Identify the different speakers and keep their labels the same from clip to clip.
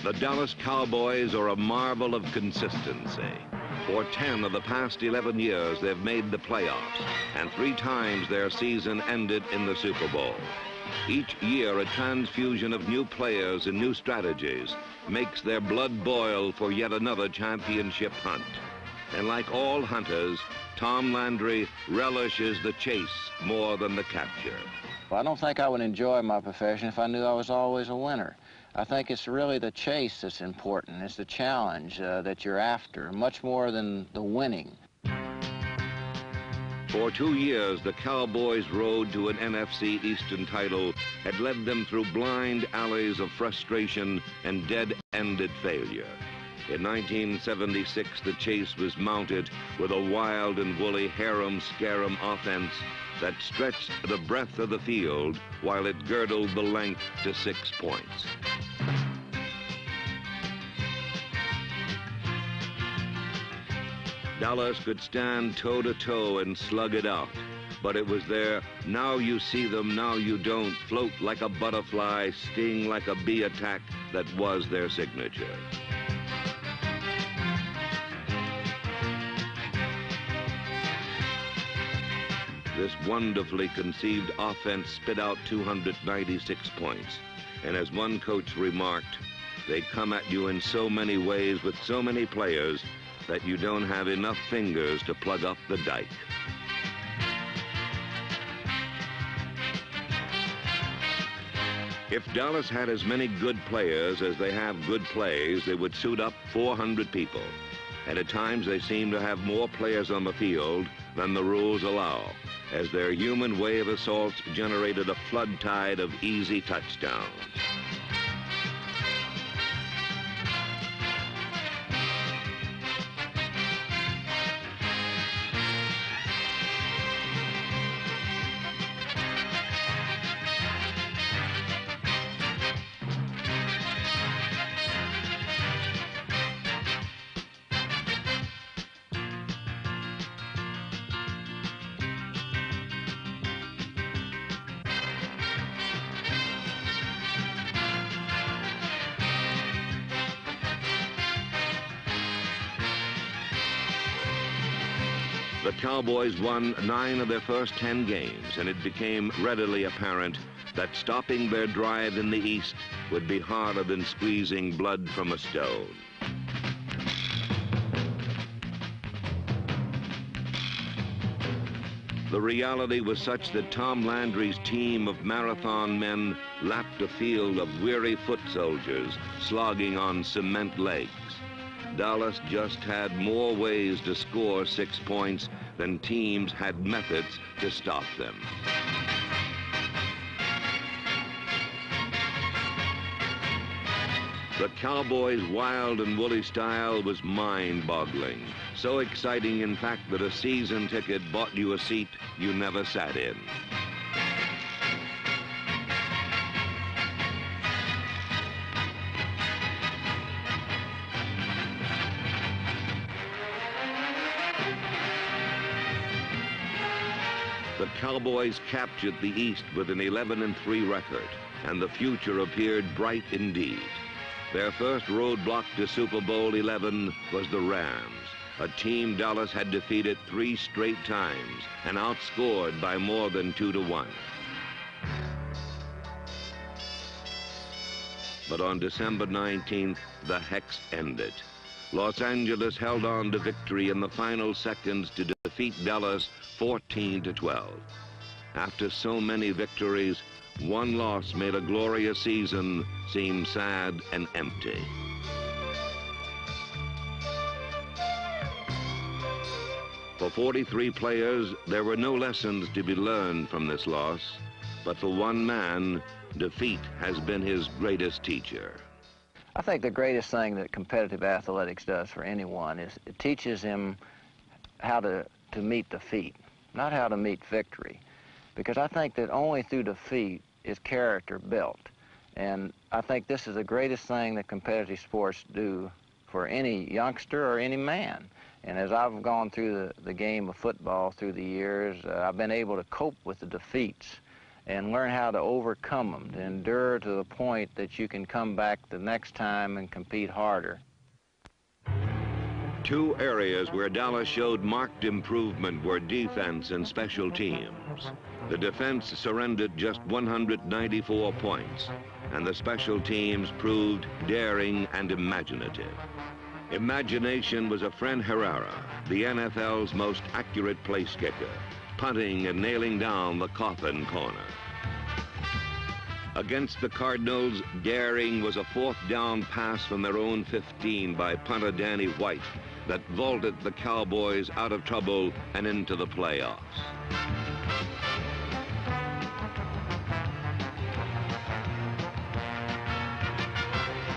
Speaker 1: The Dallas Cowboys are a marvel of consistency. For 10 of the past 11 years, they've made the playoffs, and 3 times their season ended in the Super Bowl. Each year, a transfusion of new players and new strategies makes their blood boil for yet another championship hunt. And like all hunters, Tom Landry relishes the chase more than the capture.
Speaker 2: Well, I don't think I would enjoy my profession if I knew I was always a winner. I think it's really the chase that's important. It's the challenge that you're after, much more than the winning.
Speaker 1: For 2 years, the Cowboys' road to an NFC Eastern title had led them through blind alleys of frustration and dead-ended failure. In 1976, the chase was mounted with a wild and woolly harem-scarum offense that stretched the breadth of the field while it girdled the length to 6 points. Dallas could stand toe-to-toe and slug it out, but it was their now you see them, now you don't, float like a butterfly, sting like a bee attack that was their signature. This wonderfully conceived offense spit out 296 points. And as one coach remarked, they come at you in so many ways with so many players that you don't have enough fingers to plug up the dike. If Dallas had as many good players as they have good plays, they would suit up 400 people. And at times they seem to have more players on the field than the rules allow, as their human wave assaults generated a flood tide of easy touchdowns. The Cowboys won 9 of their first 10 games, and it became readily apparent that stopping their drive in the East would be harder than squeezing blood from a stone. The reality was such that Tom Landry's team of marathon men lapped a field of weary foot soldiers slogging on cement legs. Dallas just had more ways to score 6 points than teams had methods to stop them. The Cowboys' wild and woolly style was mind-boggling. So exciting, in fact, that a season ticket bought you a seat you never sat in. The Cowboys captured the East with an 11-3 record, and the future appeared bright indeed. Their first roadblock to Super Bowl 11 was the Rams, a team Dallas had defeated 3 straight times and outscored by more than 2-1. But on December 19th, the hex ended. Los Angeles held on to victory in the final seconds to defeat Dallas 14-12. After so many victories, one loss made a glorious season seem sad and empty. For 43 players, there were no lessons to be learned from this loss, but for one man, defeat has been his greatest teacher.
Speaker 2: I think the greatest thing that competitive athletics does for anyone is it teaches him how to meet defeat, not how to meet victory. Because I think that only through defeat is character built. And I think this is the greatest thing that competitive sports do for any youngster or any man. And as I've gone through the game of football through the years, I've been able to cope with the defeats and learn how to overcome them, to endure to the point that you can come back the next time and compete harder.
Speaker 1: Two areas where Dallas showed marked improvement were defense and special teams. The defense surrendered just 194 points, and the special teams proved daring and imaginative. Imagination was a friend Herrera, the NFL's most accurate place kicker, punting and nailing down the coffin corner. Against the Cardinals, daring was a fourth down pass from their own 15 by punter Danny White that vaulted the Cowboys out of trouble and into the playoffs.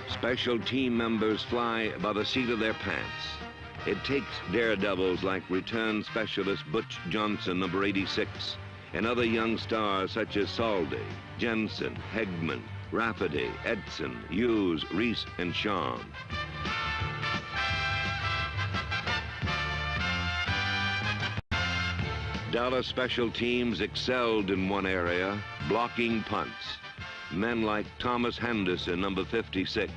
Speaker 1: Special team members fly by the seat of their pants. It takes daredevils like return specialist Butch Johnson, number 86, and other young stars such as Saldi, Jensen, Hegman, Rafferty, Edson, Hughes, Reese, and Shawn. Dallas special teams excelled in one area, blocking punts. Men like Thomas Henderson, number 56,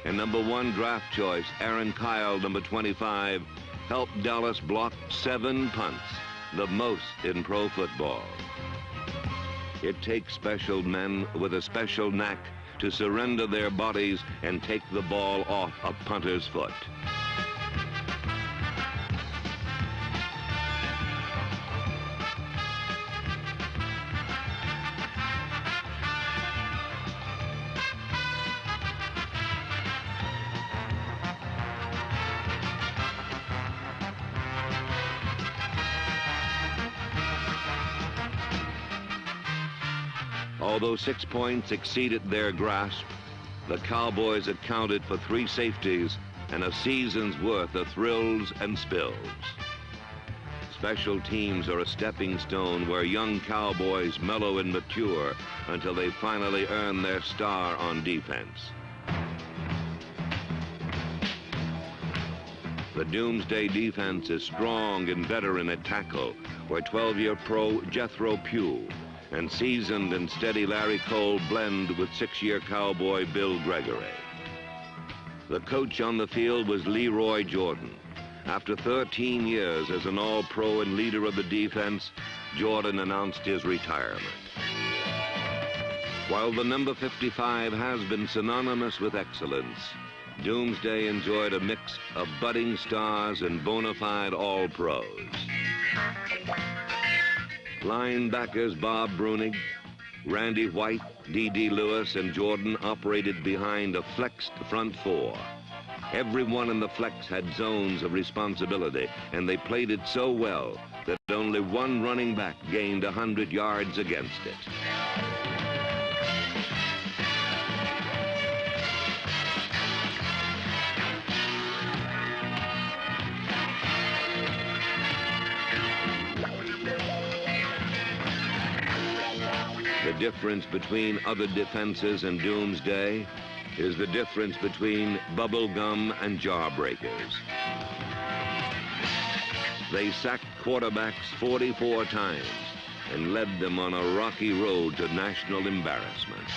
Speaker 1: and number 1 draft choice Aaron Kyle, number 25, helped Dallas block 7 punts, the most in pro football. It takes special men with a special knack to surrender their bodies and take the ball off a punter's foot. Although 6 points exceeded their grasp, the Cowboys accounted for 3 safeties and a season's worth of thrills and spills. Special teams are a stepping stone where young Cowboys mellow and mature until they finally earn their star on defense. The Doomsday defense is strong and veteran at tackle, where 12-year pro Jethro Pugh and seasoned and steady Larry Cole blend with 6-year Cowboy Bill Gregory. The coach on the field was Leroy Jordan. After 13 years as an all-pro and leader of the defense, Jordan announced his retirement. While the number 55 has been synonymous with excellence, Doomsday enjoyed a mix of budding stars and bona fide all-pros. Linebackers Bob Brunig, Randy White, D.D. Lewis, and Jordan operated behind a flexed front 4. Everyone in the flex had zones of responsibility, and they played it so well that only one running back gained 100 yards against it. The difference between other defenses and Doomsday is the difference between bubblegum and jawbreakers. They sacked quarterbacks 44 times and led them on a rocky road to national embarrassment.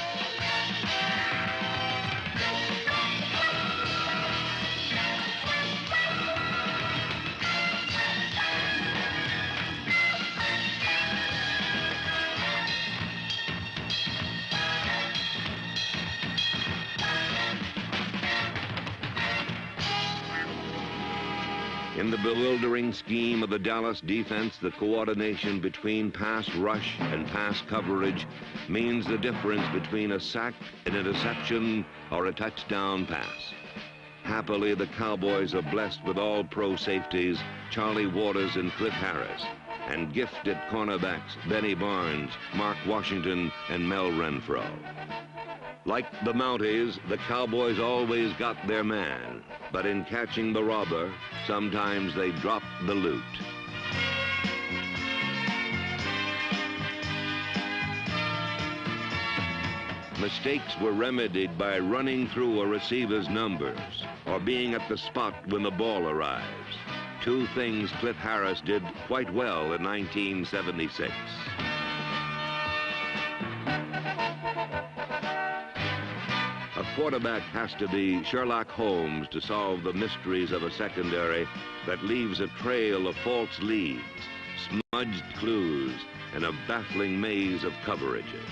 Speaker 1: In the bewildering scheme of the Dallas defense, the coordination between pass rush and pass coverage means the difference between a sack, an interception, or a touchdown pass. Happily, the Cowboys are blessed with all-pro safeties Charlie Waters and Cliff Harris, and gifted cornerbacks Benny Barnes, Mark Washington, and Mel Renfro. Like the Mounties, the Cowboys always got their man, but in catching the robber, sometimes they dropped the loot. Mistakes were remedied by running through a receiver's numbers or being at the spot when the ball arrives. 2 things Cliff Harris did quite well in 1976. quarterback has to be Sherlock Holmes to solve the mysteries of a secondary that leaves a trail of false leads, smudged clues, and a baffling maze of coverages.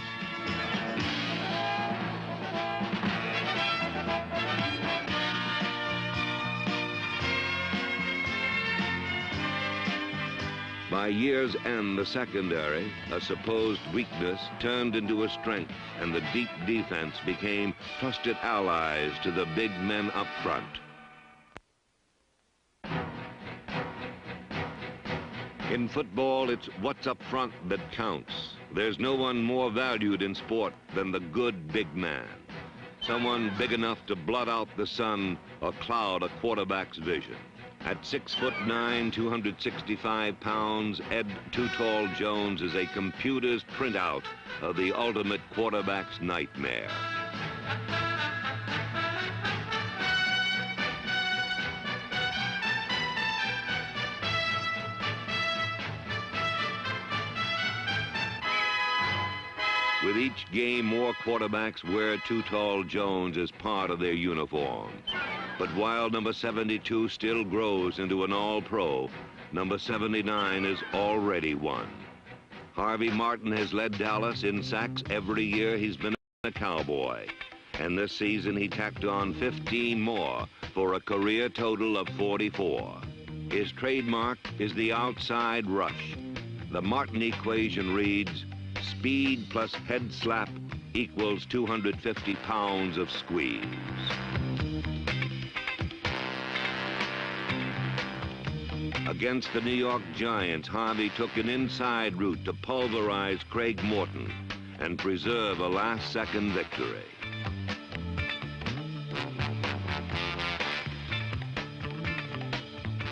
Speaker 1: By year's end, the secondary, a supposed weakness, turned into a strength, and the deep defense became trusted allies to the big men up front. In football, it's what's up front that counts. There's no one more valued in sport than the good big man. Someone big enough to blot out the sun or cloud a quarterback's vision. At 6'9", 265 pounds, Ed Too Tall Jones is a computer's printout of the ultimate quarterback's nightmare. With each game, more quarterbacks wear Too Tall Jones as part of their uniforms. But while number 72 still grows into an all-pro, number 79 is already one. Harvey Martin has led Dallas in sacks every year he's been a Cowboy. And this season he tacked on 15 more for a career total of 44. His trademark is the outside rush. The Martin equation reads, speed plus head slap equals 250 pounds of squeeze. Against the New York Giants, Harvey took an inside route to pulverize Craig Morton and preserve a last-second victory.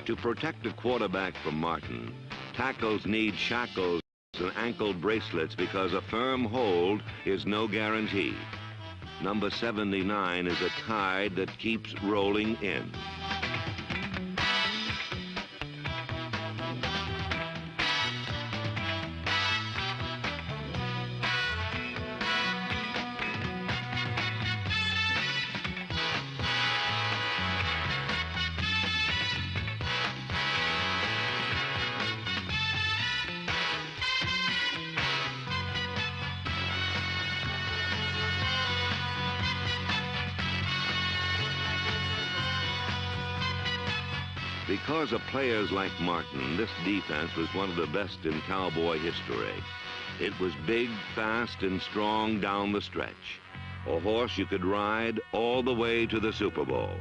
Speaker 1: To protect a quarterback from Martin, tackles need shackles and ankle bracelets because a firm hold is no guarantee. Number 79 is a tide that keeps rolling in. Because of players like Martin, this defense was one of the best in Cowboy history. It was big, fast, and strong down the stretch. A horse you could ride all the way to the Super Bowl.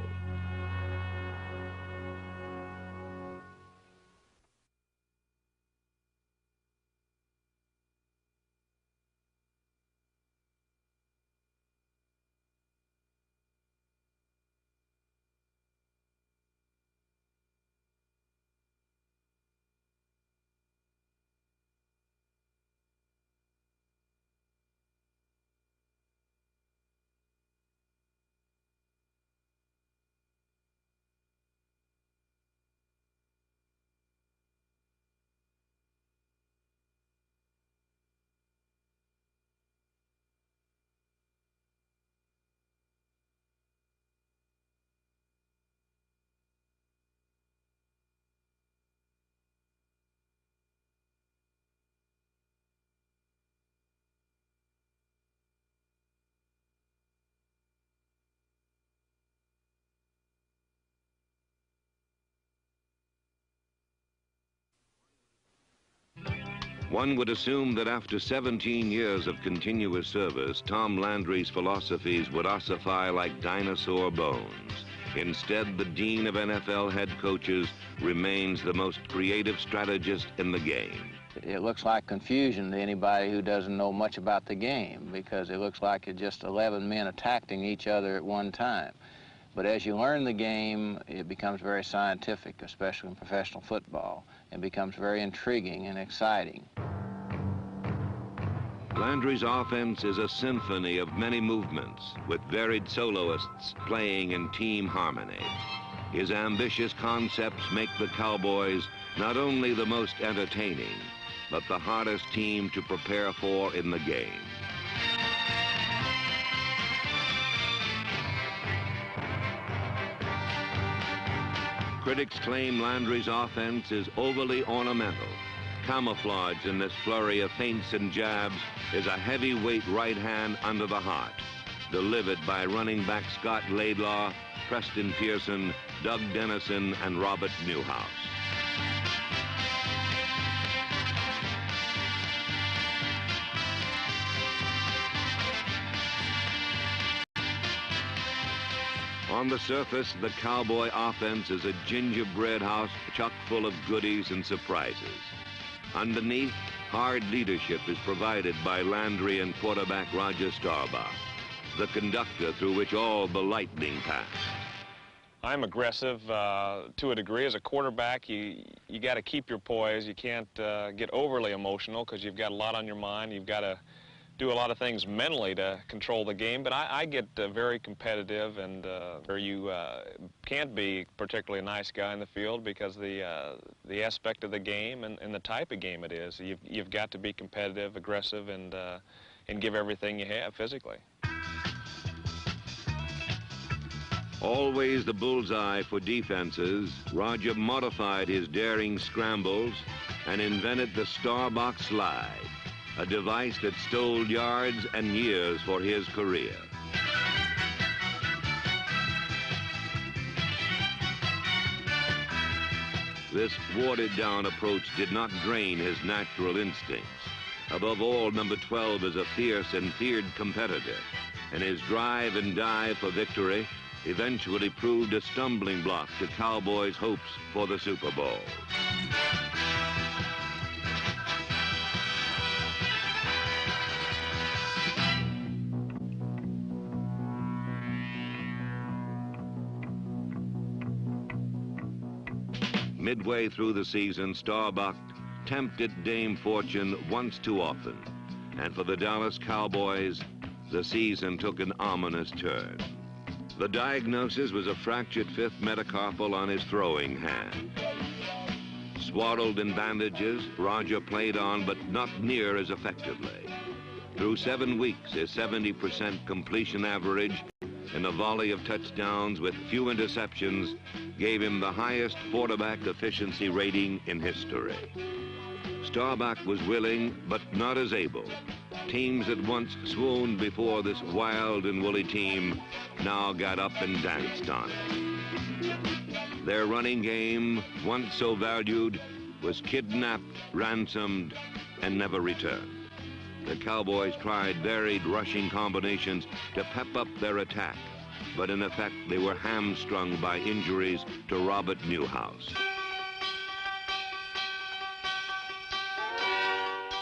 Speaker 1: One would assume that after 17 years of continuous service, Tom Landry's philosophies would ossify like dinosaur bones. Instead, the dean of NFL head coaches remains the most creative strategist in the game.
Speaker 2: It looks like confusion to anybody who doesn't know much about the game, because it looks like it's just 11 men attacking each other at one time. But as you learn the game, it becomes very scientific, especially in professional football. It becomes very intriguing and exciting.
Speaker 1: Landry's offense is a symphony of many movements, with varied soloists playing in team harmony. His ambitious concepts make the Cowboys not only the most entertaining, but the hardest team to prepare for in the game. Critics claim Landry's offense is overly ornamental. Camouflaged in this flurry of feints and jabs is a heavyweight right hand under the heart, delivered by running back Scott Laidlaw, Preston Pearson, Doug Dennison, and Robert Newhouse. On the surface, the Cowboy offense is a gingerbread house chock full of goodies and surprises. Underneath, hard leadership is provided by Landry and quarterback Roger Staubach, the conductor through which all the lightning pass.
Speaker 3: I'm aggressive to a degree. As a quarterback, you got to keep your poise. You can't get overly emotional because you've got a lot on your mind. You've got to do a lot of things mentally to control the game, but I get very competitive, and where you can't be particularly a nice guy in the field because the aspect of the game and the type of game it is. You've got to be competitive, aggressive, and give everything you have physically.
Speaker 1: Always the bullseye for defenses, Roger modified his daring scrambles and invented the Staubach slide, a device that stole yards and years for his career. This watered-down approach did not drain his natural instincts. Above all, number 12 is a fierce and feared competitor, and his drive and dive for victory eventually proved a stumbling block to Cowboys' hopes for the Super Bowl. Midway through the season, Staubach tempted Dame Fortune once too often, and for the Dallas Cowboys, the season took an ominous turn. The diagnosis was a fractured fifth metacarpal on his throwing hand. Swaddled in bandages, Roger played on, but not near as effectively. Through 7 weeks, his 70% completion average and a volley of touchdowns with few interceptions gave him the highest quarterback efficiency rating in history. Staubach was willing, but not as able. Teams that once swooned before this wild and woolly team now got up and danced on it. Their running game, once so valued, was kidnapped, ransomed, and never returned. The Cowboys tried varied rushing combinations to pep up their attack, but in effect they were hamstrung by injuries to Robert Newhouse.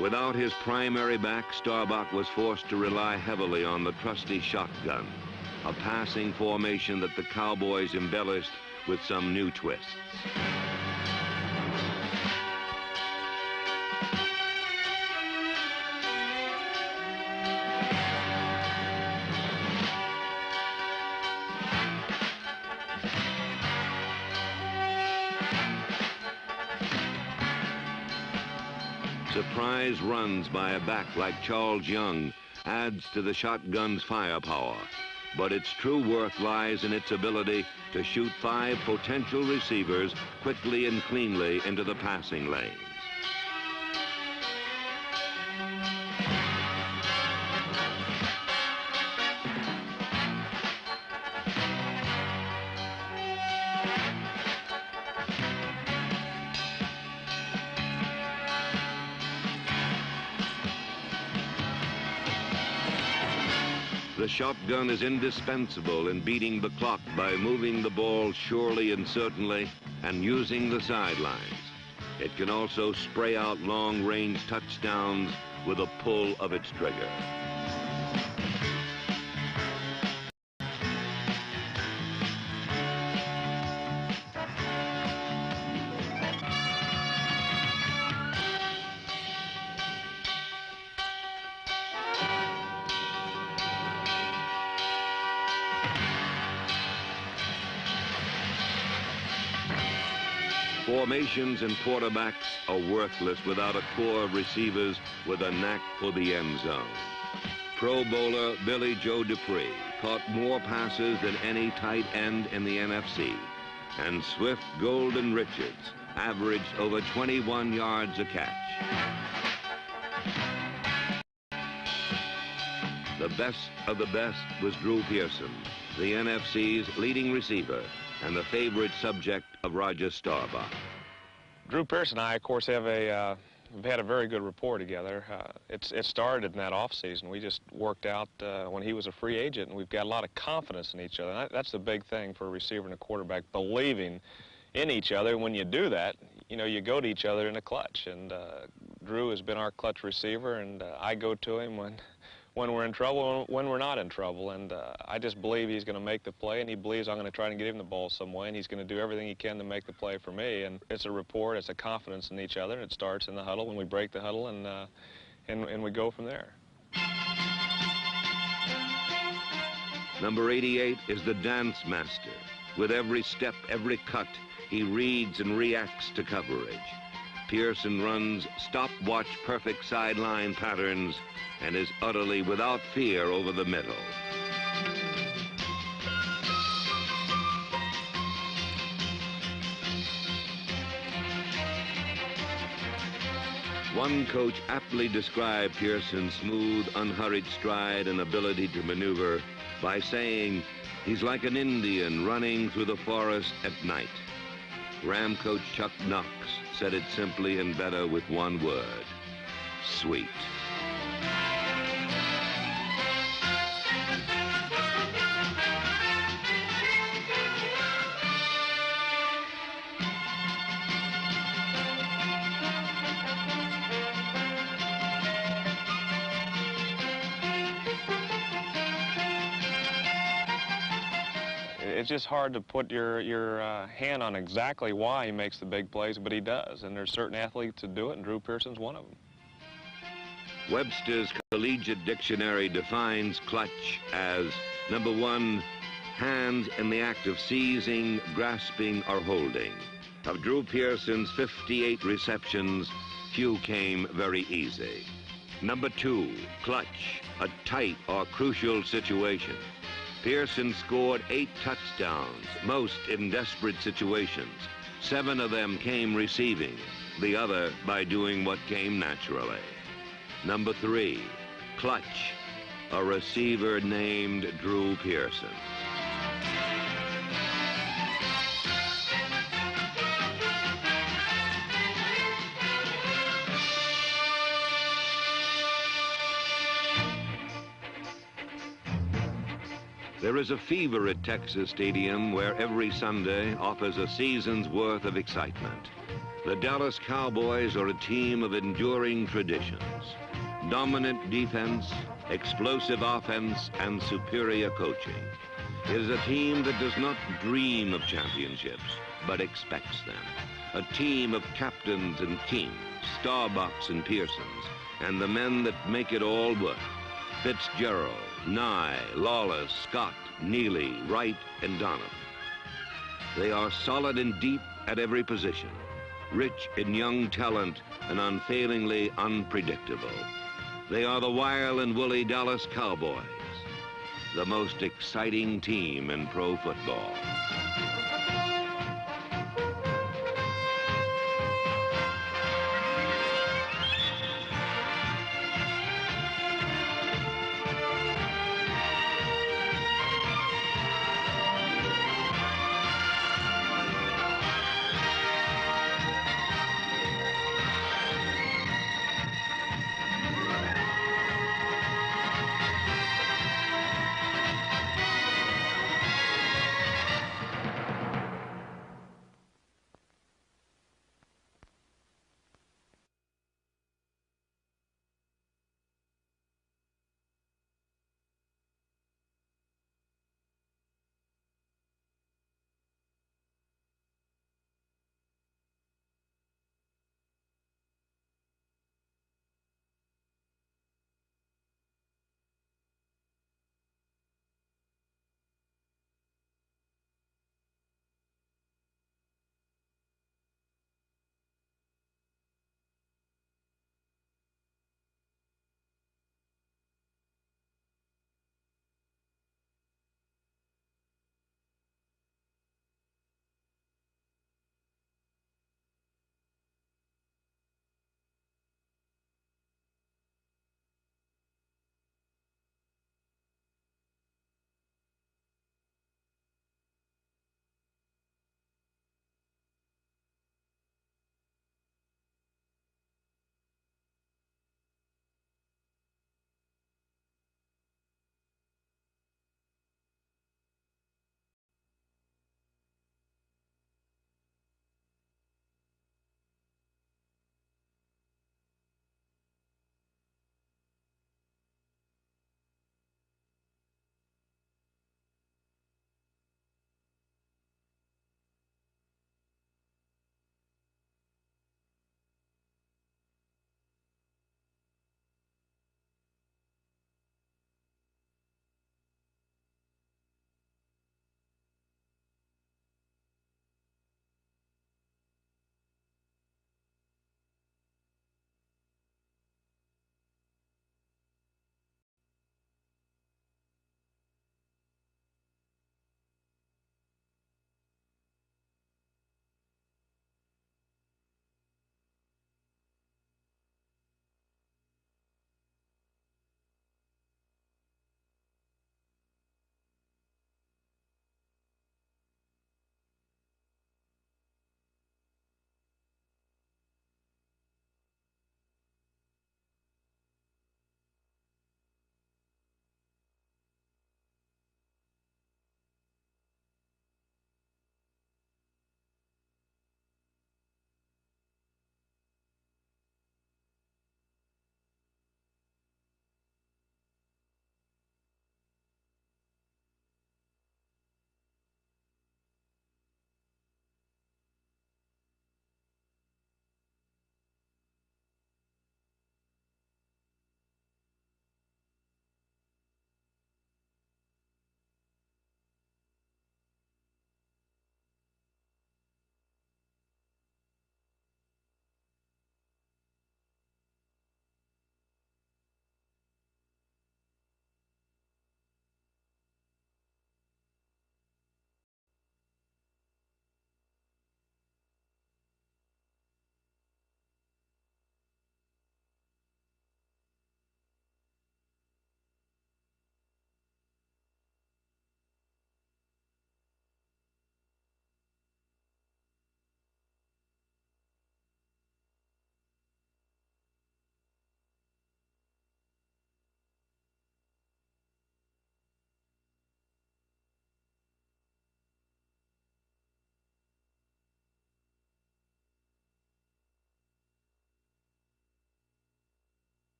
Speaker 1: Without his primary back, Staubach was forced to rely heavily on the trusty shotgun, a passing formation that the Cowboys embellished with some new twists. Surprise runs by a back like Charles Young adds to the shotgun's firepower, but its true worth lies in its ability to shoot 5 potential receivers quickly and cleanly into the passing lanes. The shotgun is indispensable in beating the clock by moving the ball surely and certainly and using the sidelines. It can also spray out long-range touchdowns with a pull of its trigger. Formations and quarterbacks are worthless without a core of receivers with a knack for the end zone. Pro bowler Billy Joe Dupree caught more passes than any tight end in the NFC, and swift Golden Richards averaged over 21 yards a catch. The best of the best was Drew Pearson, the NFC's leading receiver and the favorite subject of Roger Staubach.
Speaker 3: Drew Pearson and I, of course, have we've had a very good rapport together. It started in that off season. We just worked out when he was a free agent, and we've got a lot of confidence in each other. And that's the big thing for a receiver and a quarterback, believing in each other. When you do that, you know, you go to each other in a clutch. And Drew has been our clutch receiver, and I go to him when we're in trouble, when we're not in trouble. And I just believe he's going to make the play, and he believes I'm going to try to get him the ball some way, and he's going to do everything he can to make the play for me. And it's a rapport, it's a confidence in each other, and it starts in the huddle when we break the huddle, and we go from there.
Speaker 1: Number 88 is the dance master. With every step, every cut, he reads and reacts to coverage. Pearson runs stopwatch perfect sideline patterns and is utterly without fear over the middle. One coach aptly described Pearson's smooth, unhurried stride and ability to maneuver by saying, he's like an Indian running through the forest at night. Ram coach Chuck Knox said it simply and better with one word: sweet.
Speaker 3: It's just hard to put your hand on exactly why he makes the big plays, but he does. And there's certain athletes that do it, and Drew Pearson's one of them.
Speaker 1: Webster's Collegiate Dictionary defines clutch as, number 1, hands in the act of seizing, grasping, or holding. Of Drew Pearson's 58 receptions, few came very easy. Number 2, clutch, a tight or crucial situation. Pearson scored 8 touchdowns, most in desperate situations. 7 of them came receiving, the other by doing what came naturally. Number 3, clutch, a receiver named Drew Pearson. There is a fever at Texas Stadium where every Sunday offers a season's worth of excitement. The Dallas Cowboys are a team of enduring traditions. Dominant defense, explosive offense, and superior coaching. It is a team that does not dream of championships, but expects them. A team of captains and kings, Staubachs and Pearsons, and the men that make it all work. Fitzgerald, Nye, Lawless, Scott, Neely, Wright, and Donovan. They are solid and deep at every position, rich in young talent and unfailingly unpredictable. They are the wild and woolly Dallas Cowboys, the most exciting team in pro football.